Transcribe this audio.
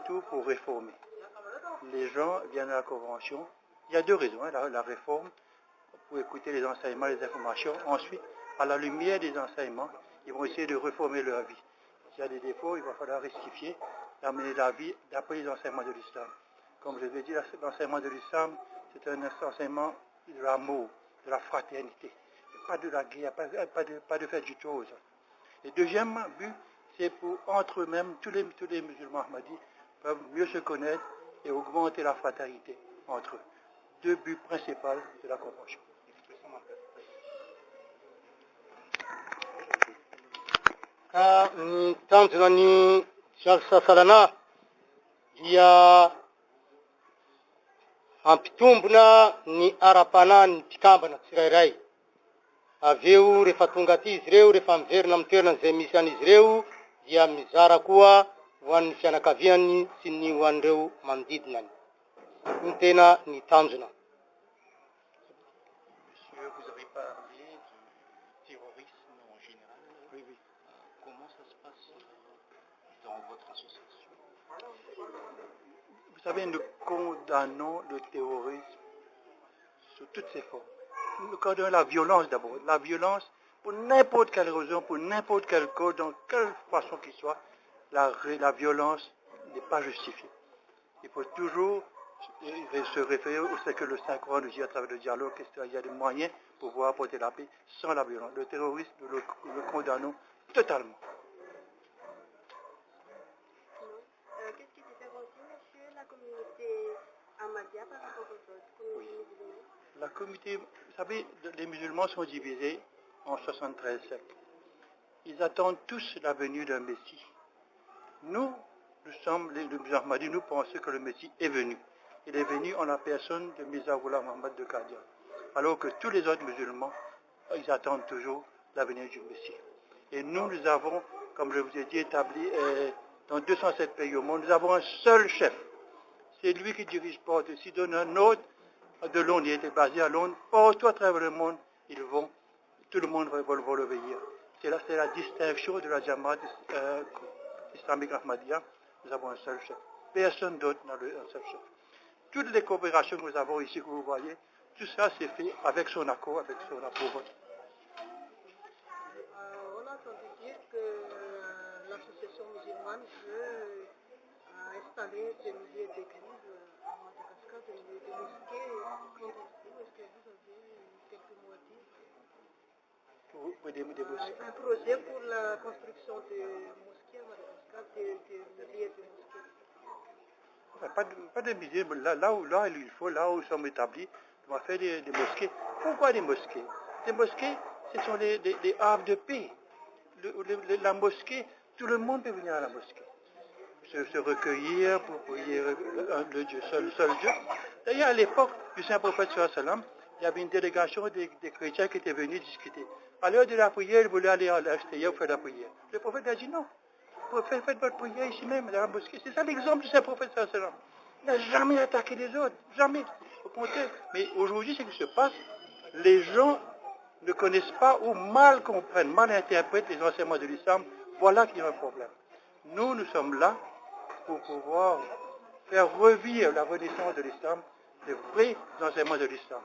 tout pour réformer. Les gens viennent à la convention. Il y a deux raisons. Hein, la réforme, pour écouter les enseignements, les informations. Ensuite, à la lumière des enseignements, ils vont essayer de réformer leur vie. S'il y a des défauts, il va falloir rectifier, d'amener la vie d'après les enseignements de l'islam. Comme je l'ai dit, l'enseignement de l'islam, c'est un enseignement de l'amour, de la fraternité. Pas de la guerre, pas de faire du chose. Le deuxième but, c'est pour entre eux-mêmes, tous les musulmans ahmadis peuvent mieux se connaître et augmenter la fraternité entre eux. Deux buts principaux de la convention. Tanjona ny jalsa dia ampitombona ny ara-panan'ny mpikambana tsirairay. Avy eo rehefa tonga aty izy ireo, rehefa miverina amin'ny toerana izay misy an'izy ireo, dia mizara koa ho an'ny fianakaviany sy ny ho an'ireo manodidinany. Ny tena ny tanjona. Monsieur, vous avez parlé du terrorisme en général. Oui, oui. Comment ça se passe dans votre association? Vous savez, nous condamnons le terrorisme sous toutes ses formes. Nous condamnons la violence d'abord. La violence, pour n'importe quelle raison, pour n'importe quelle cause, dans quelle façon qu'il soit, la violence n'est pas justifiée. Il faut toujours se référer au ce que le Saint-Coran nous dit à travers le dialogue, qu'il y a des moyens pour pouvoir apporter la paix sans la violence. Le terrorisme, nous le condamnons totalement. Qu'est-ce qui différencie, monsieur, la communauté ahmadiyya par rapport aux autres communautés musulmanes? La communauté, vous savez, les musulmans sont divisés en 73 sectes. Ils attendent tous la venue d'un Messie. Nous sommes les musulmans ahmadis, nous pensons que le Messie est venu. Il est venu en la personne de Mirza Ghulam Ahmad de Qadian. Alors que tous les autres musulmans, ils attendent toujours la venue du Messie. Et nous avons, comme je vous ai dit, établi dans 207 pays au monde, nous avons un seul chef. C'est lui qui dirige Porte. S'il donne un autre de Londres, il était basé à Londres, partout à travers le monde, tout le monde va l'obéir. C'est la distinction de la Jamaat islamique Ahmadiyya. Nous avons un seul chef. Personne d'autre n'a un seul chef. Toutes les coopérations que nous avons ici, que vous voyez, tout ça c'est fait avec son accord, avec son approval. On a entendu dire que l'association musulmane veut installer des milliers d'églises à Madagascar, des milliers de mosquées. Est-ce que vous avez quelques mots à dire? Un projet pour la construction de mosquées à Madagascar, des milliers de mosquées. Pas de milliers, là il faut, là où nous sommes établis, on va faire des mosquées. Pourquoi des mosquées? Des mosquées, ce sont des havres de paix. La mosquée, tout le monde peut venir à la mosquée. Se recueillir pour prier le Dieu, seul Dieu. D'ailleurs, à l'époque du Saint-Prophète sallam, il y avait une délégation des chrétiens qui étaient venus discuter. À l'heure de la prière, ils voulaient aller à l'extérieur faire la prière. Le prophète a dit non. Faites votre prière ici même, dans la mosquée. C'est ça l'exemple du Saint-Prophète sallam. Il n'a jamais attaqué les autres. Jamais. Au contraire. Mais aujourd'hui, ce qui se passe, les gens ne connaissent pas ou mal comprennent, mal interprètent les enseignements de l'islam. Voilà qu'il y a un problème. Nous sommes là pour pouvoir faire revivre la renaissance de l'islam, les vrais enseignements de l'islam.